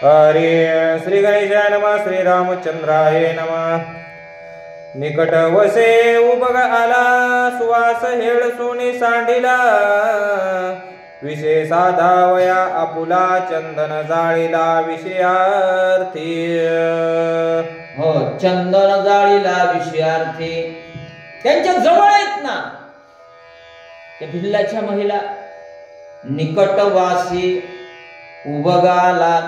हरे श्री गणेशाय नमः. श्री रामचंद्राय नमः. निकट वसे उबग आला सुवास हेळ सोनी सांडिला विषय साधावया आपुला चंदन जाळीला विषयार्थी. हो, चंदन जाळीला विषयार्थी. त्यांच्या जवळ आहेत ना त्या भिल्लाच्या महिला. निकटवासी उबगाला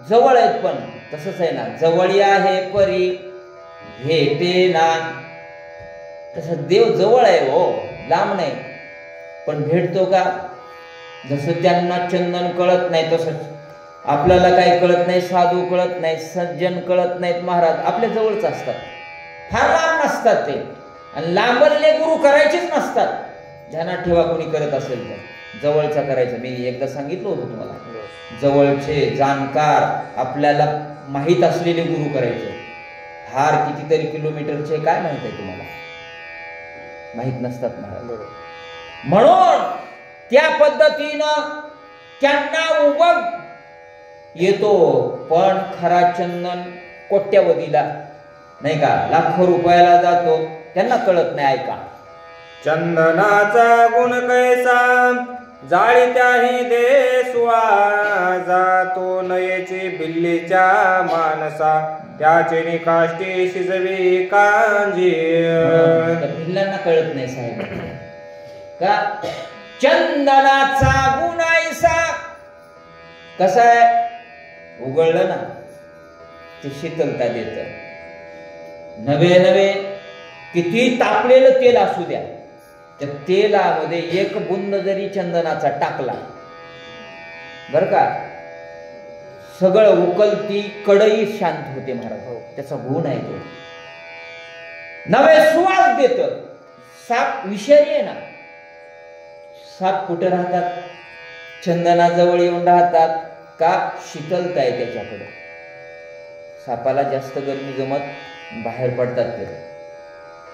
जवळ आहेत, पण तसंच आहे ना, जवळी आहे परी भेटे ना. तसं देव जवळ आहे, हो, लांब नाही, पण भेटतो का? जसं त्यांना चंदन कळत नाही तसंच आपल्याला काही कळत नाही, साधू कळत नाही, सज्जन कळत नाहीत. महाराज आपल्या जवळच असतात, फार लांब नसतात ते. आणि लांबले गुरु करायचेच नसतात. ध्यानात ठेवा, कोणी करत असेल तर जवळचा करायचा. मी एकदा सांगितलं होतं तुम्हाला, जवळचे जाणकार आपल्याला माहीत असलेले गुरु करायचे. फार कितीतरी किलोमीटरचे काय माहित आहे तुम्हाला? माहीत नसतात महाराज. म्हणून त्या पद्धतीनं त्यांना उबग येतो, पण खरा चंदन कोट्यवधीला नाही का, लाखो रुपयाला जातो, त्यांना कळत नाही. ऐका, चंदनाचा गुण कैसा जाळी त्याही देसुआ जातो नयेची बिल्लीच्या मानसा त्याचे निकाष्टी शिजवी कांजी. भिल्लांना कळत नाही साहेब का चंदनाचा गुण ऐसा. कसा आहे, उघडलं ना ते शीतलता देत. नवे नवे किती तापलेलं तेल असू द्या, त्या तेलामध्ये एक बुंद जरी चंदनाचा टाकला बर का, सगळं उकलती कढई शांत होते महाराज. त्याचा गुण आहे तो. नवे सुवास देत. साप विषारी आहे ना, साप कुठे राहतात? चंदनाजवळ येऊन राहतात का? शीतलता आहे त्याच्याकडे. सापाला जास्त गरमी जमत, बाहेर पडतात ते,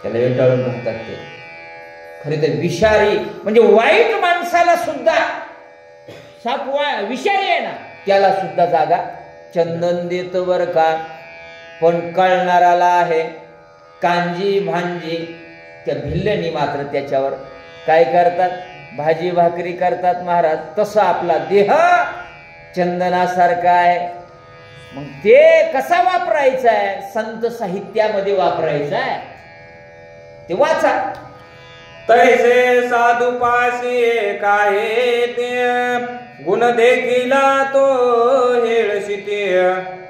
त्याला वेटाळून राहतात ते. खरे तर विषारी म्हणजे वाईट माणसाला सुद्धा साप विषारी आहे ना, त्याला सुद्धा जागा चंदन देत बर का. पण कळणाराला आहे कांजी भांजी. त्या भिल्लनी मात्र त्याच्यावर काय करतात? भाजी भाकरी करतात महाराज. तसं आपला देह चंदनासारखा आहे. मग ते कसा वापरायचा आहे? संत साहित्यामध्ये वापरायचा आहे. ते वाचा. तैसे साधू पाशी काय ते गुण देखिला तो हेळशिते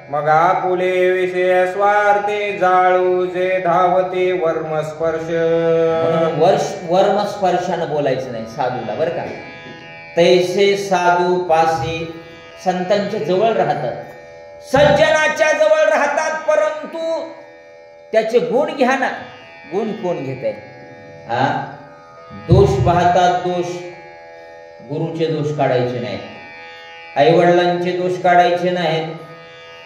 मग आपुले विषय स्वार्थी जाळू जे धावते वर्मस्पर्श. वर्मस्पर्शानं बोलायचं नाही साधूला बरं का. तैसे साधू पाशी संतांच्या जवळ राहतात, सज्जनाच्या जवळ राहतात, परंतु त्याचे गुण घ्या ना. गुण कोण घेत आहे? हा, दोष पाहतात. दोष गुरुचे दोष काढायचे नाहीत, आई वडिलांचे दोष काढायचे नाहीत.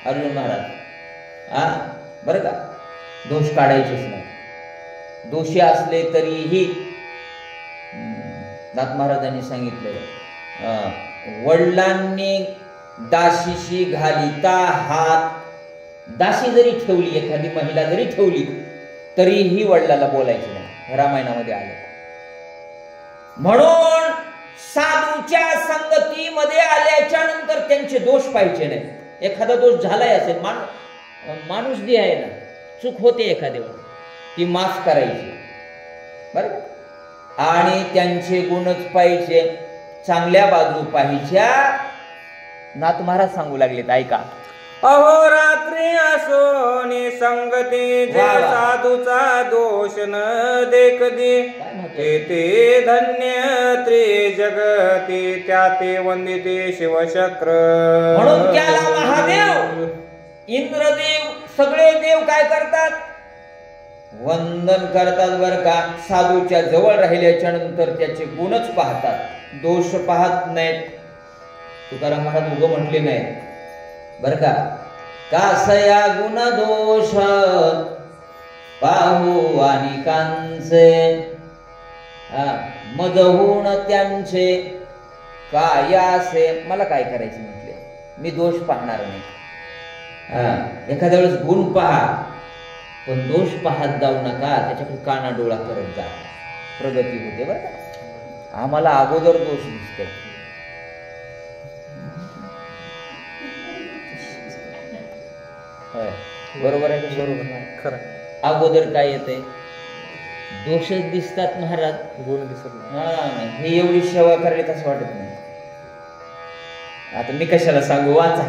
अर्जुन महाराज हा बरं का, दोष काढायचेच नाही. दोषी असले तरीही नाथ महाराजांनी सांगितलं, वडिलांनी दाशीशी घालिता हात. दासी जरी ठेवली, एखादी महिला जरी ठेवली, तरीही वडिलाला बोलायचे नाही. रामायणामध्ये आले. म्हणून साधूच्या संगतीमध्ये आल्याच्या नंतर त्यांचे दोष पाहिजे नाही. एखादा दोष झालाय असेल, माणूस जी आहे ना, चूक होते एखाद्यावर, ती माफ करायची बर. आणि त्यांचे गुणच पाहिजे, चांगल्या बाजू पाहिच्या. नाथ महाराज सांगू लागलेत, ऐका. अहोरात्री असोनी संगती जे साधूचा दोष न देखदी ते धन्य त्रिजगती त्याते वंदिते शिवशक्र. म्हणून त्याला महादेव, इंद्रदेव, सगळे देव काय करतात? वंदन करतात बर का. साधूच्या जवळ राहिल्याच्या नंतर त्याचे गुणच पाहतात, दोष पाहत नाहीत. तुकाराम महाराज उगं म्हटले नाही बर का, कासया गुण दोष पाहू आणि कांचे मदहून त्यांचे कायासे. मला काय करायचे म्हटले? मी दोष पाहणार नाही. एखाद्या वेळेस गुण पहा, पण दोष पाहत जाऊ नका, त्याच्याकडे कानाडोळा करत जा, प्रगती होते बरं का. आम्हाला अगोदर दोष दिसते. बरोबर आहे का? बरोबर नाही? खरं. अगोदर काय येते? दोषच दिसतात महाराज, गुण दिसत नाही. हे एवढी सेवा करायला तसं वाटत नाही. आता मी कशाला सांगू, वाचा.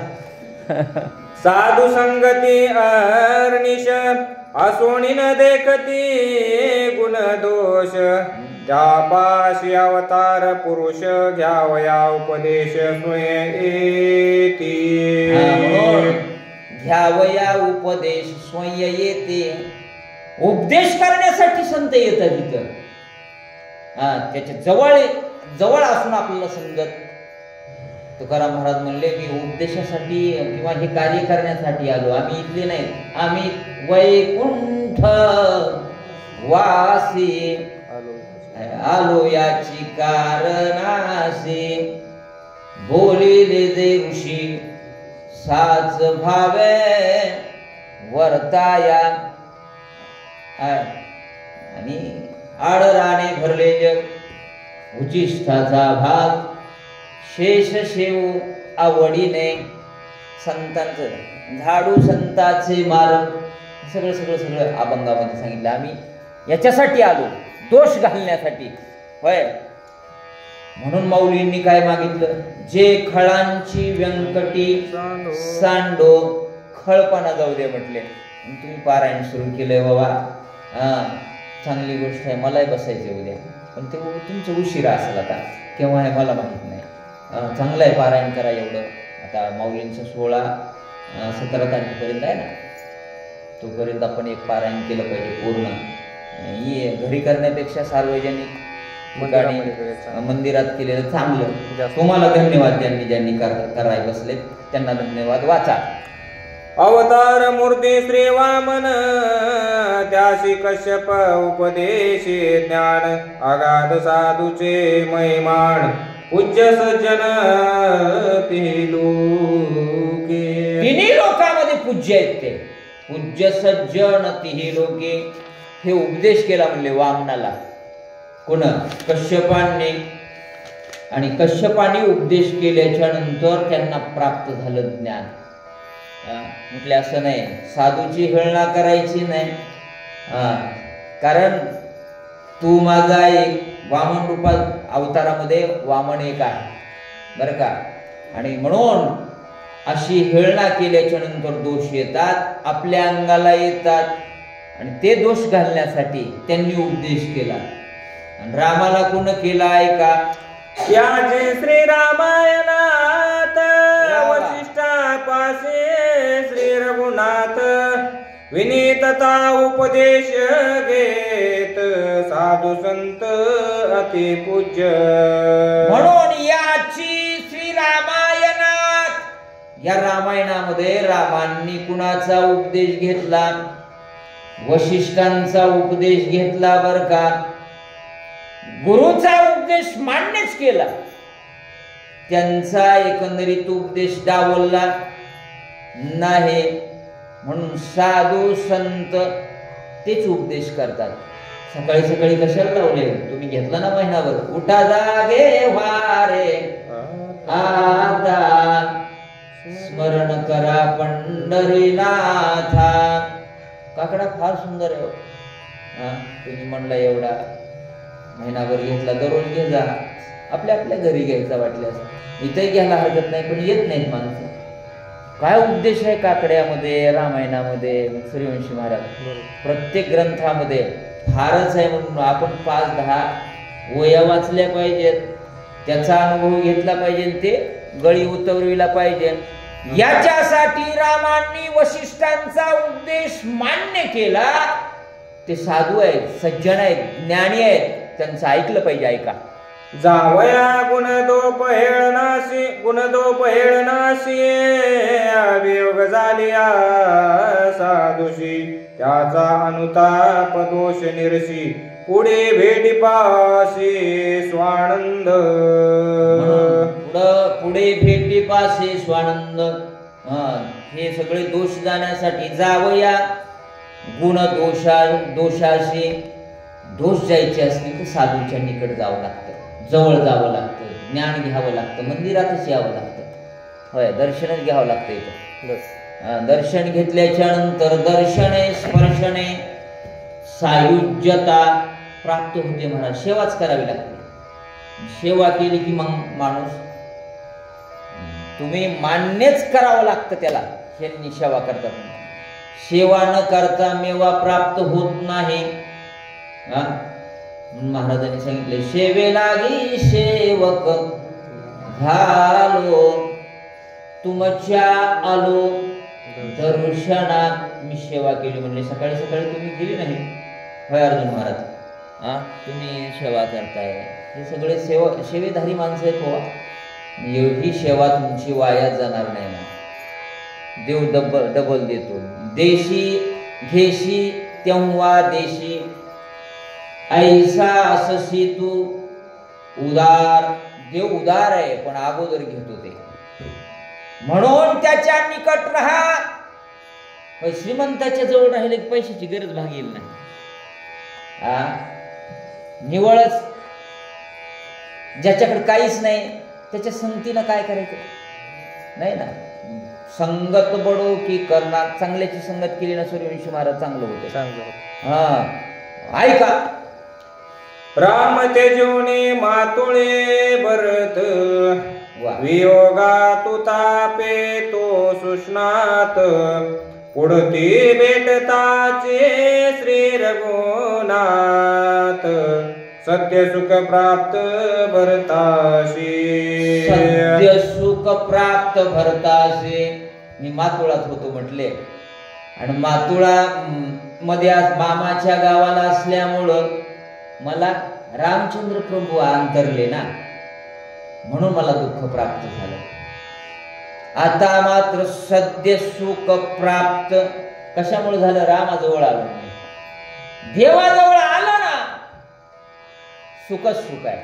साधू संगती अहर्निश असोनी न देखती गुण दोष, त्यापाशी अवतार पुरुष घ्यावया उपदेश स्वयं येती. घ्यावया उपदेश स्वयं येते. उपदेश करण्यासाठी संत येतात इथं. त्याच्या जवळ असून आपल्याला समजत. तुकाराम महाराज म्हणले की उपदेशासाठी किंवा हे कार्य करण्यासाठी आलो, आम्ही इथले नाही, आम्ही वैकुंठ वासी आलो याची कारणासी. बोलिले जे ऋषी साच भावे वर्ताया. आणि आडराने भरले जग उचिष्ठाचा भाग शेष शेव आवडीने. संतांचं झाडू संताचे मार्ग सगळं सगळं सगळं अभंगामध्ये सांगितलं. आम्ही याच्यासाठी आलो, दोष घालण्यासाठी. होय, म्हणून माऊलींनी काय मागितलं? जे खळांची व्यंकटी सांडो खळपणा जाऊ दे म्हटले. तुम्ही पारायण सुरू केलंय बाबा, चांगली गोष्ट आहे, मलाही बसायचे उद्या, पण ते तुमचं उशिरा असेल आता, केव्हा आहे मला माहित नाही. चांगलं आहे, पारायण करा एवढं. आता माऊलींचा 16-17 तारखेपर्यंत आहे ना, तोपर्यंत आपण एक पारायण केलं पाहिजे पूर्ण. घरी करण्यापेक्षा सार्वजनिक ठिकाणी मंदिरात केलेलं चांगलं. तुम्हाला धन्यवाद, ज्यांनी कराय बसले त्यांना धन्यवाद. वाचा. अवतार मूर्ती श्री वामन, त्यासी कश्यप उपदेशी ज्ञान. अगाध साधूचे महिमान, पूज्य सज्जन तिन्ही लोके. तिन्ही लोकांमध्ये पूज्य आहेत ते. पूज्य सज्जन तिन्ही लोके. हे उपदेश केला म्हणले वामनाला. कोण? कश्यपांनी. आणि कश्यपांनी उपदेश केल्याच्या नंतर त्यांना प्राप्त झालं ज्ञान. म्हटले असं नाही, साधूची हेळना करायची नाही. कारण तू माझा एक वामन रूपात अवतारामध्ये वामन एक आहे बरं का. आणि म्हणून अशी हेळना केल्याच्या नंतर दोष येतात, आपल्या अंगाला येतात. आणि ते दोष घालण्यासाठी त्यांनी उपदेश केला. आणि रामाला कोण केला ऐका. याचे श्री रामायणात वशिष्ठापासे श्री रघुनाथ. विनीतता उपदेश घेत साधू संत अति पूज्य. म्हणून याची श्री रामायणात, या रामायणामध्ये रामांनी कुणाचा उपदेश घेतला? वशिष्ठांचा उपदेश घेतला बर का. गुरुचा उपदेश मान्यच केला. त्यांचा एकंदरीत उपदेश डावलला नाही. म्हणून साधू संत तेच उपदेश करतात. सकाळी सकाळी कशाला लावले? तुम्ही घेतला ना महिनाभर. उठा जागे वारे आता, स्मरण करा पंढरीनाथा. काकडा फार सुंदर आहे. तुम्ही म्हणला एवढा महिनाभर घेतला, दररोज घे जा. आपल्या घरी घ्यायचा वाटल्यास. इथंही घ्यायला हरकत नाही, पण येत नाहीत माणसं. काय उपदेश आहे काकड्यामध्ये, रामायणामध्ये, सूर्यवंशी महाराज प्रत्येक ग्रंथामध्ये फारच आहे. म्हणून आपण 5-10 वया वाचल्या पाहिजेत, त्याचा अनुभव घेतला पाहिजे, ते गळी उतरविला पाहिजे. याच्यासाठी रामांनी वशिष्ठांचा उपदेश मान्य केला. ते साधू आहेत, सज्जन आहेत, ज्ञानी आहेत, त्यांचं ऐकलं पाहिजे. ऐका. जावया गुणदोप हेळनाशी वियोग झालिया साधुशी. त्याचा अनुताप दोष निरशी, पुढे भेटी पाशी स्वानंद. पुढे भेटी पासे स्वानंद. हे सगळे दोष जाण्यासाठी जावया गुण दोषाशी. दोष जायचे असतील तर साधूच्या निकट जावं लागतं, जवळ जावं लागतं, ज्ञान घ्यावं लागतं, मंदिरातच यावं लागतं. होय, दर्शनच घ्यावं लागतं इथं. दर्शन घेतल्याच्या नंतर दर्शने स्पर्शने सायुज्यता प्राप्त होते महाराज. सेवाच करावी लागते. सेवा केली की मग माणूस, तुम्ही मान्यच करावं लागतं त्याला, यांनी सेवा करतात. सेवा न करता मेवा प्राप्त होत नाही. महाराजांनी सांगितले, सेवे लागी सेवक झालो, तुमच्या आलो दर्शनात. मी सेवा केली म्हणले, सकाळी सकाळी तुम्ही केली नाही. होय अर्जुन महाराज, तुम्ही सेवा करताय. हे सगळे सेवेधारी माणसं आहेत हो. एवढी सेवा तुमची वाया जाणार नाही ना. देव डबल देतो. देशी घेशी तेव्हा देशी, ऐसा अससी तू उदार. देव उदार आहे पण अगोदर घेतो ते, म्हणून त्याच्या निकट राहा. श्रीमंताच्या जवळ राहिले पैशाची गरज भागेल नाही. निवळच ज्याच्याकडे काहीच नाही त्याच्या संगतीनं काय करायचं नाही ना. संगत बडो की करणार. चांगल्याची संगत केली ना सूर्यवंशी महाराज चांगलं होतं. ऐका, राम तेजोने मातुळे भरत, वियोगा तू तापे तो सुष्णात, पुढती भेटताचे श्री रघुनाथ, सत्य सुख प्राप्त भरताशी. सत्य सुख प्राप्त भरताशी. मी मातुळात होतो म्हटले, आणि मातुळा मध्ये आज मामाच्या गावाला असल्यामुळं मला रामचंद्र प्रभू अंतरले ना, म्हणून मला दुःख प्राप्त झालं. आता मात्र सद्य सुख प्राप्त कशामुळे झालं? रामाजवळ आलो नाही, देवाजवळ आलो ना, सुखच सुख आहे.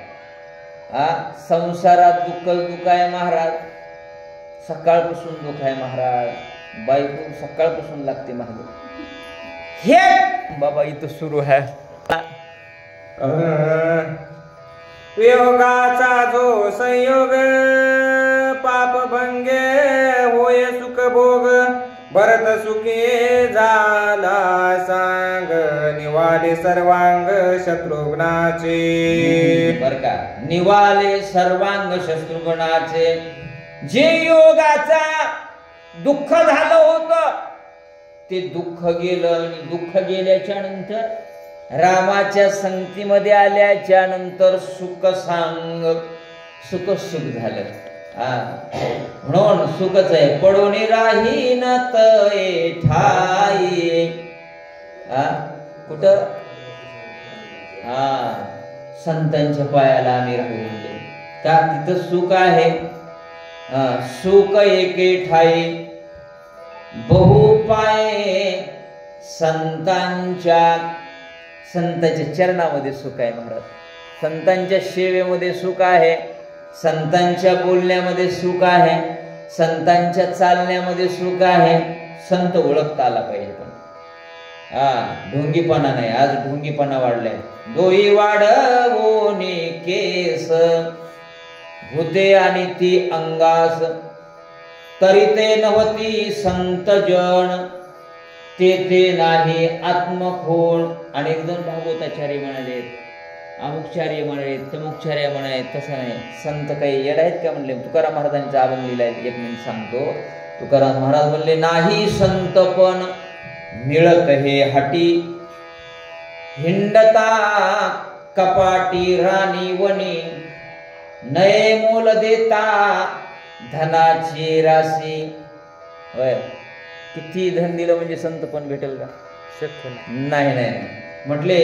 संसारात दुःख आहे महाराज, सकाळपासून दुःख आहे महाराज. बायको सकाळपासून लागते महाराज. हे बाबा इथं सुरू आहे. वियोगाचा जो संयोग, पाप भंगे होय सुख भोग, भरत सुखी झाला सांग, निवाले सर्वांग शत्रुघ्नाचे. बर का, निवाले सर्वांग शत्रुघ्नाचे. जे योगाचा दुःख झालं होतं ते दुःख गेलं, आणि दुःख गेल्याच्या नंतर रामाच्या संगतीमध्ये आल्याच्या नंतर सुख सांग, सुख सुख झालं. म्हणून सुखच आहे. पडून राही न तये ठाई. कुठं? संतांच्या पायाला आम्ही राहू म्हणले का, तिथं सुख आहे. सुख एके ठाई बहु पाये, संतांच्या चरणामध्ये सुख आहे महाराज. संतांच्या सेवेमध्ये सुख आहे, संतांच्या बोलण्यामध्ये सुख आहे, संतांच्या चालण्यामध्ये सुख आहे. संत ओळखता आला पाहिजे. पण ढोंगीपणा नाही. आज ढोंगीपणा वाढलाय. डोई वाढवोनी केस, भूते आणि ती अंगास, तरी ते नवती संत जन, ते नाही आत्मखोण. आणि एकदम भागवताचार्य म्हणाले, अमुकचार्य म्हणाले, तमुकचार्य म्हणाले. तसं नाही. संत काही येड आहेत का म्हणले? तुकाराम महाराजांचा अभंग लिहिलाय, एक मिनिट सांगतो. तुकाराम महाराज म्हणले, नाही संत पण मिळत हे हाटी, हिंडता कपाटी राणी वनी, नये मोल देता धनाची राशी. होय, किती धन दिलं म्हणजे संत पण भेटेल का? शक्य नाही. नाही म्हटले,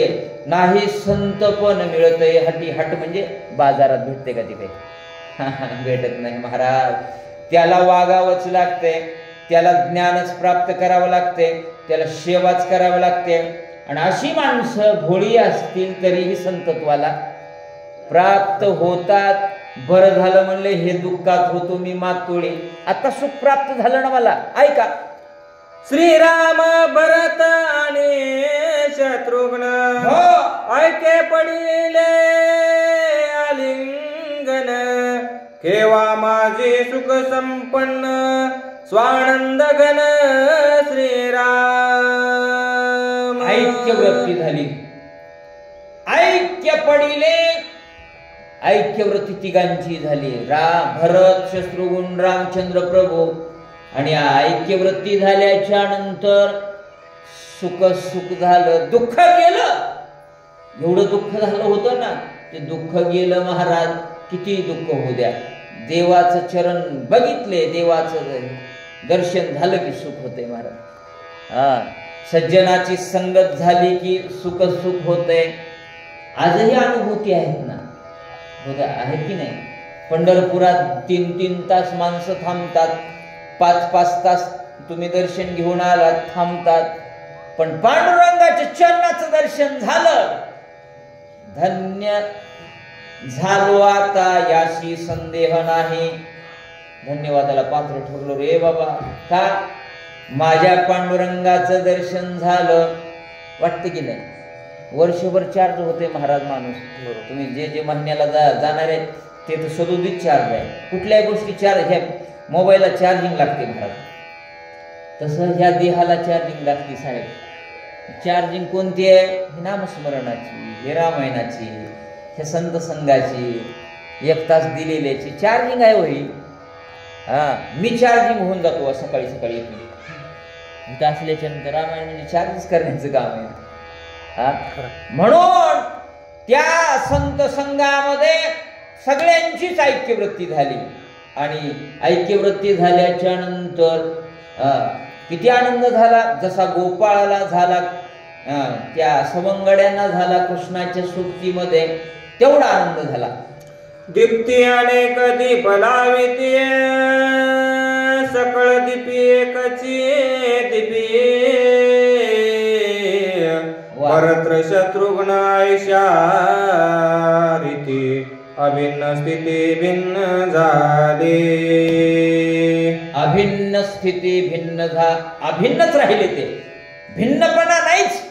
नाही संत पण मिळत हाटी. हाट म्हणजे बाजारात भेटते का? ती काही भेटत नाही महाराज. त्याला वागावंच लागते, त्याला ज्ञानच प्राप्त करावं लागते, त्याला सेवाच करावं लागते. आणि अशी माणसं भोळी असतील तरीही संतत्वाला प्राप्त होतात. बरं झालं म्हणले, हे दुःखात होतो मी मातोळी, आता सुख प्राप्त झालं ना मला. ऐका, श्रीराम भरत आणि शत्रुघ्न ऐके पडिले आलिंगन, केव्हा माझे सुख संपन्न स्वानंद घन श्रीराम. ऐक्य वृत्ती झाली, ऐक्य पडिले, ऐक्य वृत्ती तिघांची झाली. भरत, शत्रुघ्न, रामचंद्र प्रभू. आणि ऐक्य वृत्ती झाल्याच्या नंतर सुख झालं, दुःख गेलं. एवढं दुःख झालं होतं ना, ते दुःख गेलं महाराज. किती दुःख होऊ द्या, देवाचं चरण बघितले, देवाचं दर्शन झालं की सुख होते महाराज. सज्जनाची संगत झाली की सुख होते. आजही अनुभूती आहेत ना, बघा आहेत की नाही. पंढरपुरात 3-3 तास माणसं थांबतात, 5-5 तास तुम्ही दर्शन घेऊन आलात, थांबतात. पण पांडुरंगाच्या चरणाचं दर्शन झालं, धन्य झालो आता याशी संदेह नाही. धन्यवादाला पात्र ठरलो रे बाबा. का? माझ्या पांडुरंगाचं दर्शन झालं. वाटतं की नाही? वर्षभर चार्ज होते महाराज माणूस. तुम्ही जे महिन्याला जाणार आहेत ते तर सदोदित चार्ज आहे. कुठल्याही गोष्टी चार्ज, ह्या मोबाईलला चार्जिंग लागते महाराज, तसं ह्या देहाला चार्जिंग लागते साहेब. चार्जिंग कोणती आहे? ही नामस्मरणाची, हे रामायणाची, ह्या संत संघाची, 1 तास दिलेल्याची चार्जिंग आहे होई. मी चार्जिंग होऊन जातो सकाळी इथं असल्याच्या नंतर. रामायण म्हणजे चार्जिंग करण्याचं काम आहे. म्हणून त्या संत संघामध्ये सगळ्यांचीच ऐक्यवृत्ती झाली. आणि ऐक्यवृत्ती झाल्याच्या नंतर किती आनंद झाला. जसा गोपाळाला झाला, त्या सवंगड्यांना झाला कृष्णाच्या सोबतीमध्ये, तेवढा आनंद झाला. दीप्ती अनेक दीप लाविती, सकळ दीपी एकची दीपी, भरत शत्रुघ्न ऐशा रीती, अभिन्न स्थिती भिन्न झाले. अभिन्न स्थिती भिन्न अभिन्नच राहिले ते, भिन्नपणा नाहीच.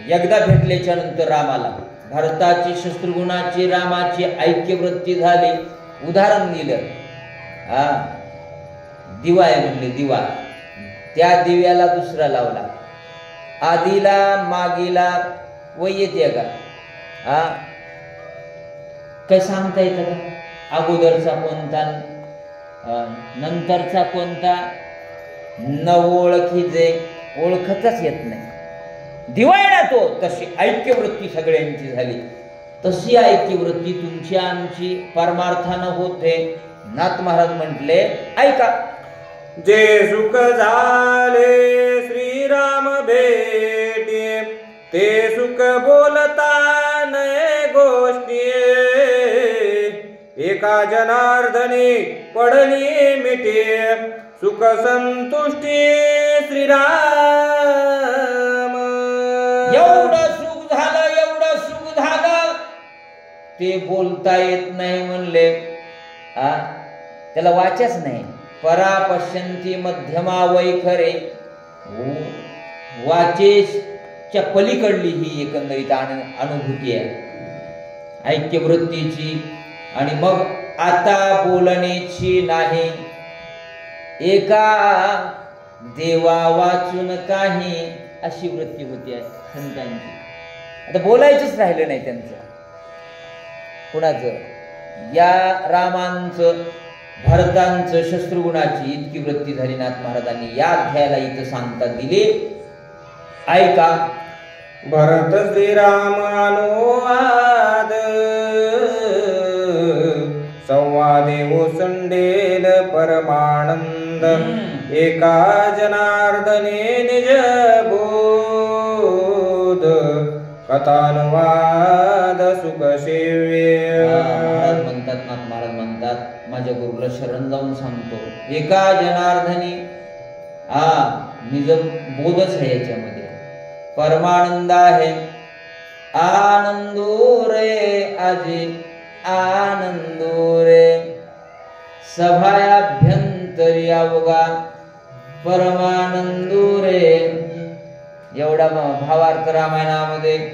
एकदा भेटल्याच्या नंतर रामाला भरताची, शत्रुघ्नाची, रामाची ऐक्यवृत्ती झाली. उदाहरण दिलं, दिवा आहे म्हणले, दिवा. त्या दिव्याला दुसरा लावला, आधीला मागीला वय येते का? काय सांगता येतं का? अगोदरचा कोणता, नंतरचा कोणता, न ओळखीचे, ओळखतच येत नाही. दिवा आहे ना तो. तशी ऐक्यवृत्ती सगळ्यांची झाली. तशी ऐक्यवृत्ती तुमची आमची परमार्थानं होते. नाथ महाराज म्हटले, ऐका, जे सुख झाले श्रीराम भेटी, ते सुख बोलता नये गोष्टी, एका जनार्दनी पडली मिठी, सुख संतुष्टी श्रीराम. एवढं सुख झालं, एवढं सुख झालं, ते बोलता येत नाही म्हणले. त्याला वाचाच नाही. परा पश्यंती मध्यमा वैखरे, वाचेच्या पलीकडली ही एकंदरीत अनुभूती आहे ऐक्यवृत्तीची. आणि मग आता बोलण्याची नाही, एका देवा वाचून काही, अशी वृत्ती होती आहे संतांची. आता बोलायचंच राहिलं नाही त्यांचं. कुणाचं? या रामांचं, भरतांचं, शत्रुघ्नाची इतकी वृत्ती झाली. नाथ महाराजांनी या अध्यायाला इथं सांगता दिले. ऐका, भरत श्रीराम अनुवाद, संवादे ओसंडेल परमानंद, एका जनार्दने निज बोध, कथानुवाद सुख सेव्य. महाराज म्हणतात, नाथ महाराज म्हणतात, माझ्या गुरुला शरण जाऊन सांगतो, एका जनार्दनी निज बोधच आहे याच्यामध्ये, परमानंद आहे. आनंदो रे आजी आनंदो रे सभायाभ्यंतरी अवघा परमानंदो रे. एवढा भावार्थ रामायणामध्ये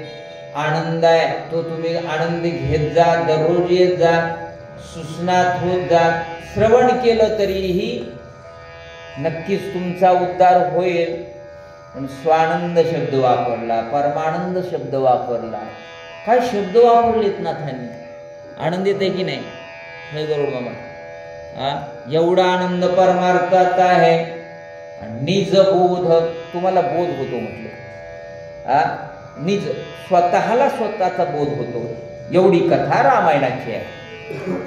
आनंद आहे, तो तुम्ही आनंदी घेत जा, दररोज येत जा, सुस्नात होत जा. श्रवण केलं तरीही नक्कीच तुमचा उद्धार होईल. पण स्वानंद शब्द वापरला, परमानंद शब्द वापरला. काय शब्द वापरलेत नाथांनी. आनंद येते की नाही हे गरुड मामा. एवढा आनंद परमार्थात आहे. निज बोध, तुम्हाला बोध होतो म्हटलं. निज स्वतःला स्वतःचा बोध होतो. एवढी कथा रामायणाची आहे.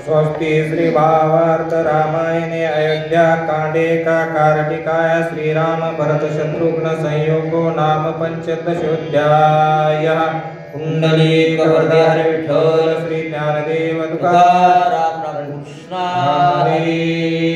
स्वस्ति श्री भावार्थ रामायणे अयोध्या कांडे का कारटिकाया श्रीराम भरत शत्रुघ्न संयोगो नाम पंचदशोऽध्यायः. पुंडलीक वरदे हरे विठ्ठल श्री ज्ञानदेव तुकाराम राम कृष्ण हरी.